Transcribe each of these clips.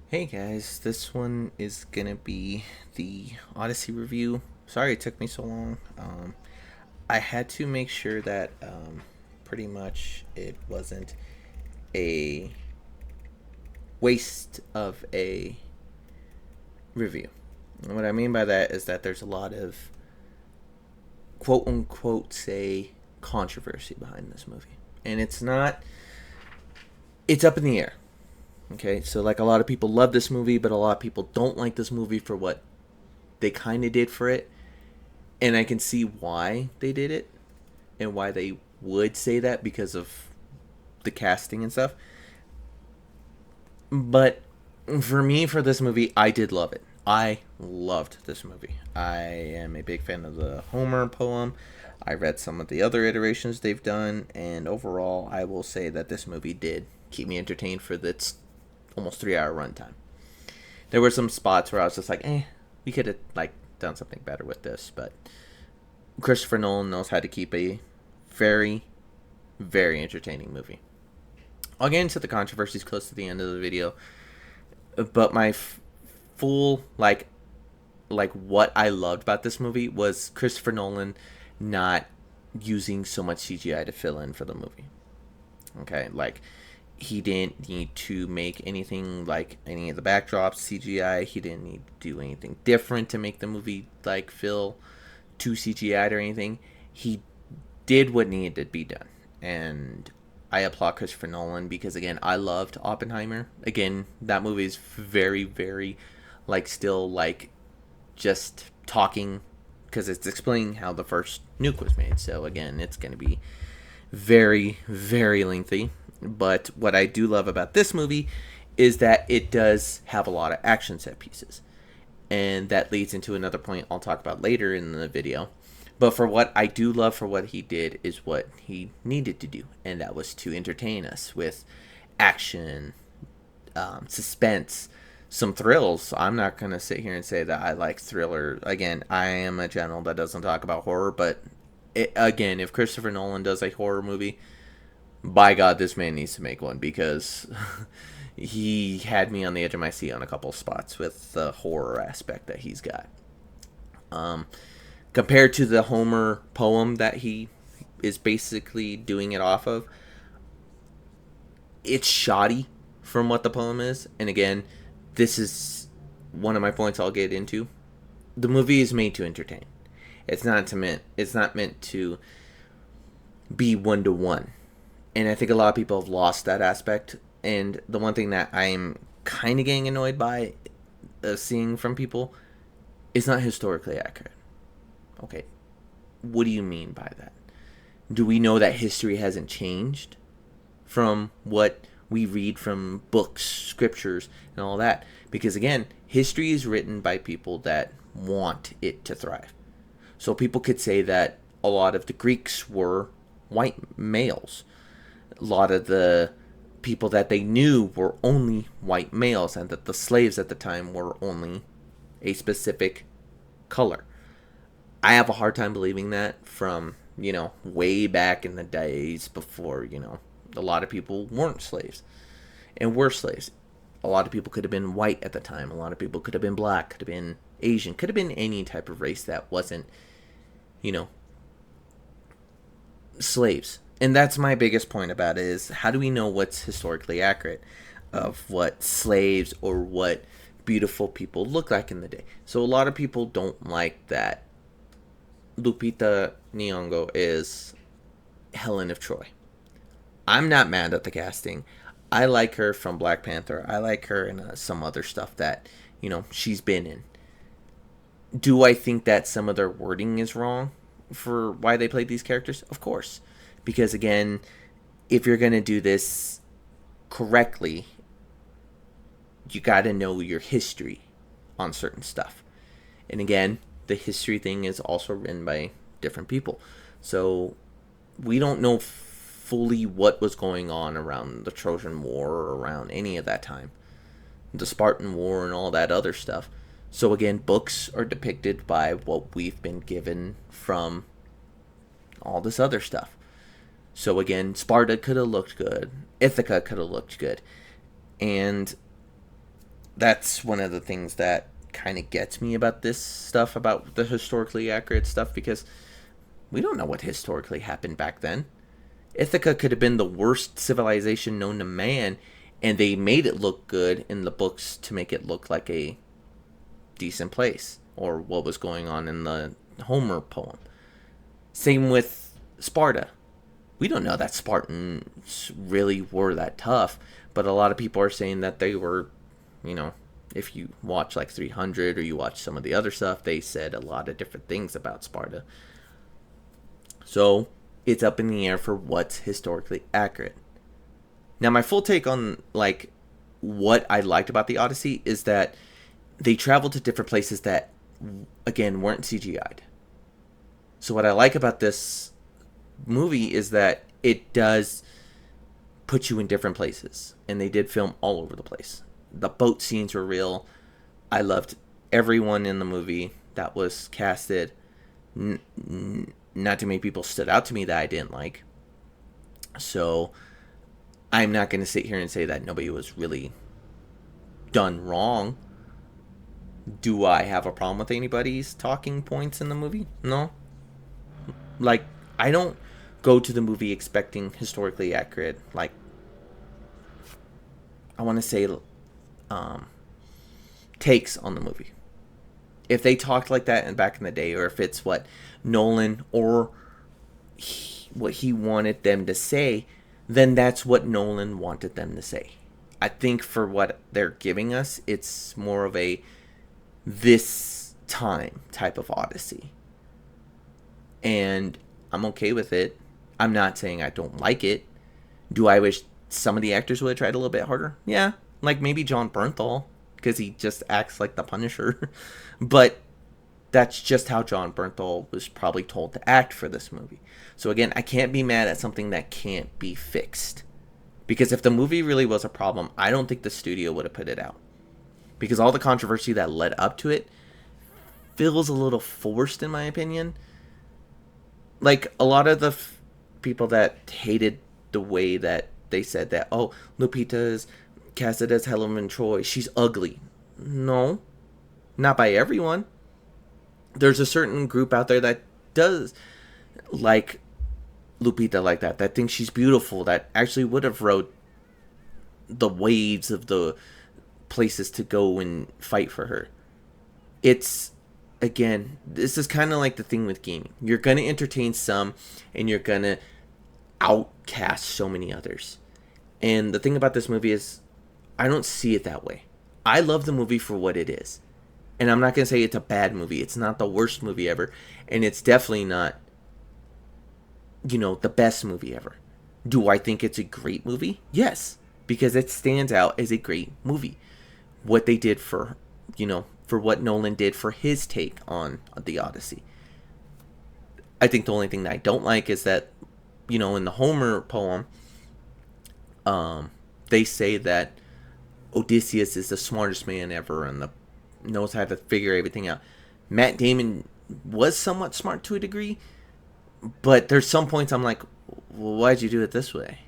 Hey guys, this one is gonna be the Odyssey review. Sorry it took me so long. I had to make sure that pretty much it wasn't a waste of a review. And what I mean by that is that there's a lot of quote unquote say controversy behind this movie. And it's not, it's up in the air. Okay, so like a lot of people love this movie, but a lot of people don't like this movie for what they kind of did for it, and I can see why they did it and why they would say that because of the casting and stuff. But for me, for this movie, I did love it. I loved this movie. I am a big fan of the Homer poem. I read some of the other iterations they've done, and overall, I will say that this movie did keep me entertained for its almost 3 hour runtime. There were some spots where I was just like, we could have like done something better with this, but Christopher Nolan knows how to keep a very, very entertaining movie. I'll get into the controversies close to the end of the video, but my full like what I loved about this movie was Christopher Nolan not using so much CGI to fill in for the movie. Okay, like he didn't need to make anything like any of the backdrops CGI. He didn't need to do anything different to make the movie like feel too CGI'd or anything. He did what needed to be done, and I applaud Christopher Nolan because again, I loved Oppenheimer. Again, that movie is very, very like still like just talking because it's explaining how the first nuke was made. So again, it's going to be very, very lengthy. But what I do love about this movie is that it does have a lot of action set pieces. And that leads into another point I'll talk about later in the video. But for what I do love for what he did is what he needed to do, and that was to entertain us with action, suspense, some thrills. I'm not gonna sit here and say that I like thriller. Again, I am a channel that doesn't talk about horror, but again, if Christopher Nolan does a horror movie, by God, this man needs to make one because he had me on the edge of my seat on a couple spots with the horror aspect that he's got. Um, Compared to the Homer poem that he is basically doing it off of, it's shoddy from what the poem is. And again, this is one of my points I'll get into. The movie is made to entertain. It's not meant to be one to one. And I think a lot of people have lost that aspect. And the one thing that I'm kind of getting annoyed by seeing from people is not historically accurate. Okay, what do you mean by that? Do we know that history hasn't changed from what we read from books, scriptures, and all that? Because again, history is written by people that want it to thrive. So people could say that a lot of the Greeks were white males. A lot of the people that they knew were only white males, and that the slaves at the time were only a specific color. I have a hard time believing that from, way back in the days before, a lot of people weren't slaves and were slaves. A lot of people could have been white at the time. A lot of people could have been black, could have been Asian, could have been any type of race that wasn't, you know, slaves. And that's my biggest point about it is how do we know what's historically accurate of what slaves or what beautiful people look like in the day? So a lot of people don't like that Lupita Nyong'o is Helen of Troy. I'm not mad at the casting. I like her from Black Panther. I like her in some other stuff that, she's been in. Do I think that some of their wording is wrong for why they played these characters? Of course. Because again, if you're going to do this correctly, you got to know your history on certain stuff. And again, the history thing is also written by different people. So we don't know fully what was going on around the Trojan War or around any of that time. The Spartan War and all that other stuff. So again, books are depicted by what we've been given from all this other stuff. So again, Sparta could have looked good. Ithaca could have looked good. And that's one of the things that kind of gets me about this stuff, about the historically accurate stuff, because we don't know what historically happened back then. Ithaca could have been the worst civilization known to man, and they made it look good in the books to make it look like a decent place, or what was going on in the Homer poem. Same with Sparta. We don't know that Spartans really were that tough, but a lot of people are saying that they were, you know, if you watch like 300 or you watch some of the other stuff, they said a lot of different things about Sparta. So it's up in the air for what's historically accurate. Now, my full take on like what I liked about the Odyssey is that they traveled to different places that, again, weren't CGI'd. So what I like about this movie is that it does put you in different places, and they did film all over the place. The boat scenes were real. I loved everyone in the movie that was casted. Not too many people stood out to me that I didn't like. So I'm not going to sit here and say that nobody was really done wrong. Do I have a problem with anybody's talking points in the movie? No. Like, I don't go to the movie expecting historically accurate, like, I want to say, takes on the movie. If they talked like that back in the day, or if it's what Nolan or what he wanted them to say, then that's what Nolan wanted them to say. I think for what they're giving us, it's more of a this time type of Odyssey. And I'm okay with it. I'm not saying I don't like it. Do I wish some of the actors would have tried a little bit harder? Yeah, like maybe John Bernthal, because he just acts like the Punisher. But that's just how John Bernthal was probably told to act for this movie. So again, I can't be mad at something that can't be fixed. Because if the movie really was a problem, I don't think the studio would have put it out. Because all the controversy that led up to it feels a little forced, in my opinion. Like, a lot of the people that hated the way that they said that, oh, Lupita is casted as Helen Troy, she's ugly. No, not by everyone. There's a certain group out there that does like Lupita like that, that thinks she's beautiful, that actually would have rode the waves of the places to go and fight for her. It's, again, this is kind of like the thing with gaming. You're going to entertain some, and you're going to outcast so many others. And the thing about this movie is, I don't see it that way. I love the movie for what it is. And I'm not going to say it's a bad movie. It's not the worst movie ever. And it's definitely not, the best movie ever. Do I think it's a great movie? Yes. Because it stands out as a great movie. What they did for what Nolan did for his take on the Odyssey. I think the only thing that I don't like is that, in the Homer poem, they say that Odysseus is the smartest man ever and knows how to figure everything out. Matt Damon was somewhat smart to a degree, but there's some points I'm like, well, why'd you do it this way?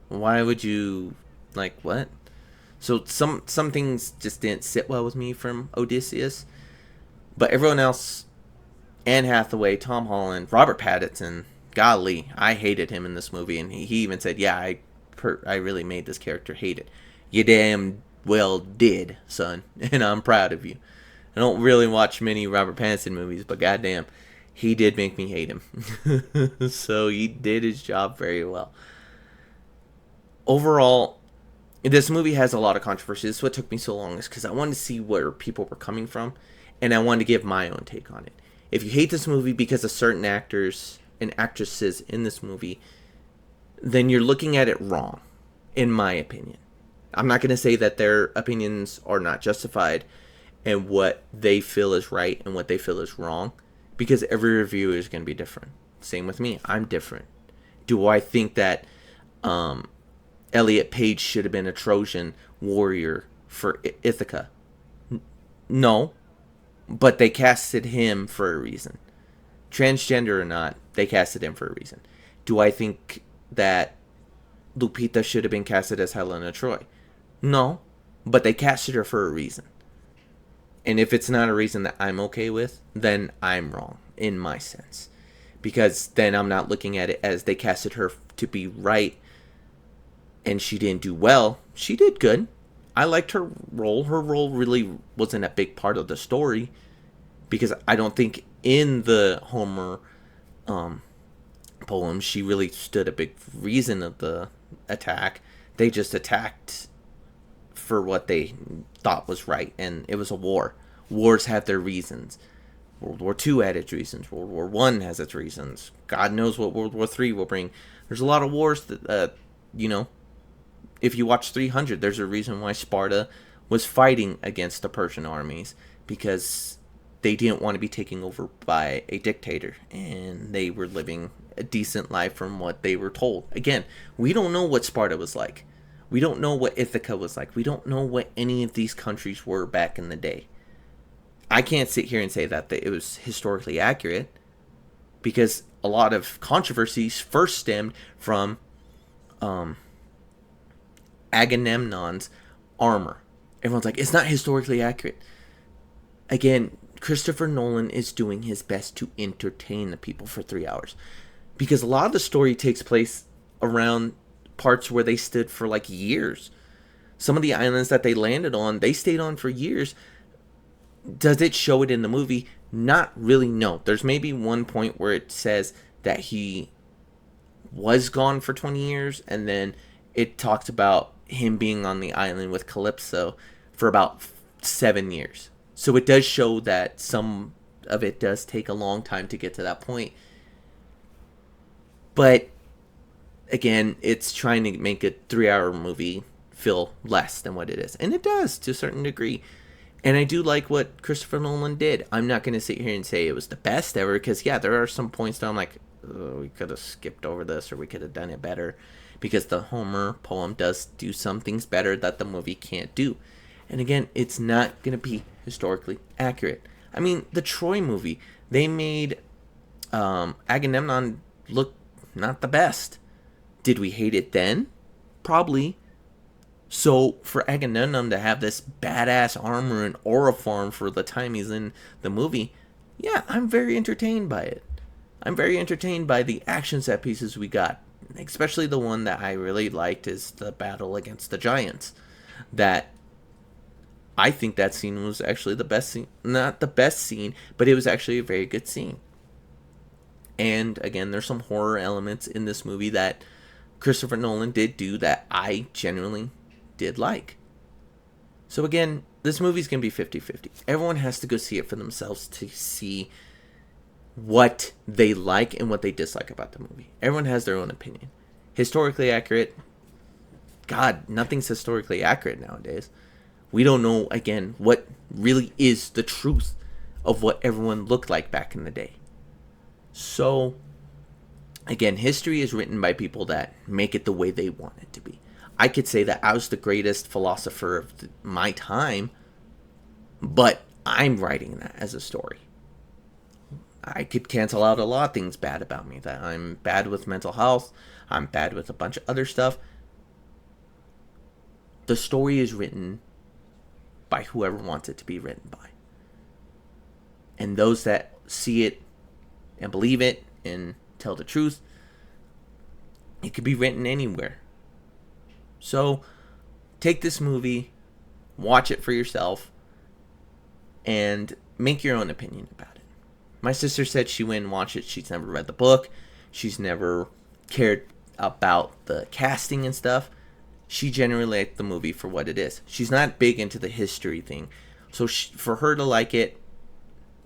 Why would you, what? So some things just didn't sit well with me from Odysseus. But everyone else, Anne Hathaway, Tom Holland, Robert Pattinson, golly, I hated him in this movie. And he even said, yeah, I really made this character hate it. You damn well did, son. And I'm proud of you. I don't really watch many Robert Pattinson movies, but goddamn, he did make me hate him. So he did his job very well. Overall, this movie has a lot of controversy. This is what took me so long, is because I wanted to see where people were coming from, and I wanted to give my own take on it. If you hate this movie because of certain actors and actresses in this movie, then you're looking at it wrong, in my opinion. I'm not going to say that their opinions are not justified and what they feel is right and what they feel is wrong, because every review is going to be different. Same with me. I'm different. Do I think that Elliot Page should have been a Trojan warrior for Ithaca? No. But they casted him for a reason. Transgender or not, they casted him for a reason. Do I think that Lupita should have been casted as Helena Troy? No. but they casted her for a reason. And if it's not a reason that I'm okay with, then I'm wrong in my sense. Because then I'm not looking at it as they casted her to be right and she didn't do well. She did good. I liked her role. Her role really wasn't a big part of the story because I don't think in the Homer poem she really stood a big reason of the attack. They just attacked for what they thought was right, and it was a war. Wars have their reasons. World War II had its reasons. World War One has its reasons. God knows what World War III will bring. There's a lot of wars that, if you watch 300, there's a reason why Sparta was fighting against the Persian armies, because they didn't want to be taken over by a dictator, and they were living a decent life from what they were told. Again, we don't know what Sparta was like. We don't know what Ithaca was like. We don't know what any of these countries were back in the day. I can't sit here and say that it was historically accurate, because a lot of controversies first stemmed from Agamemnon's armor. Everyone's like, it's not historically accurate. Again, Christopher Nolan is doing his best to entertain the people for 3 hours, because a lot of the story takes place around parts where they stood for like years. Some of the islands that they landed on, they stayed on for years. Does it show it in the movie? Not really, no. There's maybe one point where it says that he was gone for 20 years, and then it talks about him being on the island with Calypso for about 7 years. So it does show that some of it does take a long time to get to that point. But again, it's trying to make a 3-hour movie feel less than what it is. And it does to a certain degree. And I do like what Christopher Nolan did. I'm not going to sit here and say it was the best ever, because, yeah, there are some points that I'm like, oh, we could have skipped over this, or we could have done it better. Because the Homer poem does do some things better that the movie can't do. And again, it's not going to be historically accurate. I mean, the Troy movie, they made Agamemnon look not the best. Did we hate it then? Probably. So for Agamemnon to have this badass armor and auriform for the time he's in the movie, yeah, I'm very entertained by it. I'm very entertained by the action set pieces we got. Especially the one that I really liked is the battle against the giants. That I think that scene was actually the best scene. Not the best scene, but it was actually a very good scene. And again, there's some horror elements in this movie that Christopher Nolan did do that I genuinely did like. So again, this movie's going to be 50-50. Everyone has to go see it for themselves to see what they like and what they dislike about the movie. Everyone has their own opinion. Historically accurate, God, nothing's historically accurate nowadays. We don't know, again, what really is the truth of what everyone looked like back in the day. So, again, history is written by people that make it the way they want it to be. I could say that I was the greatest philosopher of my time, but I'm writing that as a story. I could cancel out a lot of things bad about me. That I'm bad with mental health. I'm bad with a bunch of other stuff. The story is written by whoever wants it to be written by. And those that see it and believe it and tell the truth, it could be written anywhere. So, take this movie, watch it for yourself, and make your own opinion about it. My sister said she went and watched it. She's never read the book. She's never cared about the casting and stuff. She generally liked the movie for what it is. She's not big into the history thing. So for her to like it,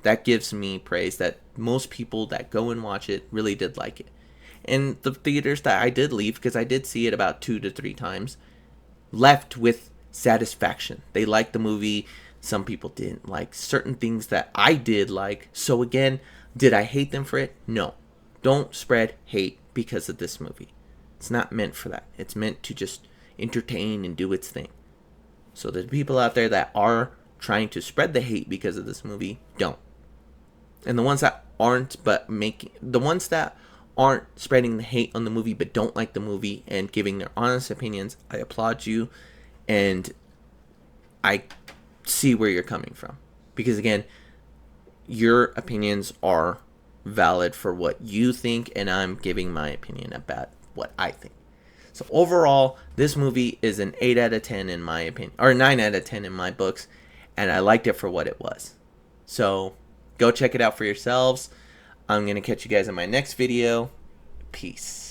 that gives me praise that most people that go and watch it really did like it. And the theaters that I did leave, because I did see it about 2 to 3 times, left with satisfaction. They liked the movie. Some people didn't like certain things that I did like. So again, did I hate them for it? No. Don't spread hate because of this movie. It's not meant for that. It's meant to just entertain and do its thing. So the people out there that are trying to spread the hate because of this movie, don't. And the ones that aren't spreading the hate on the movie but don't like the movie and giving their honest opinions, I applaud you. And I see where you're coming from. Because again, your opinions are valid for what you think, and I'm giving my opinion about what I think. So overall, this movie is an 8 out of 10 in my opinion, or 9 out of 10 in my books, and I liked it for what it was. So go check it out for yourselves. I'm going to catch you guys in my next video. Peace.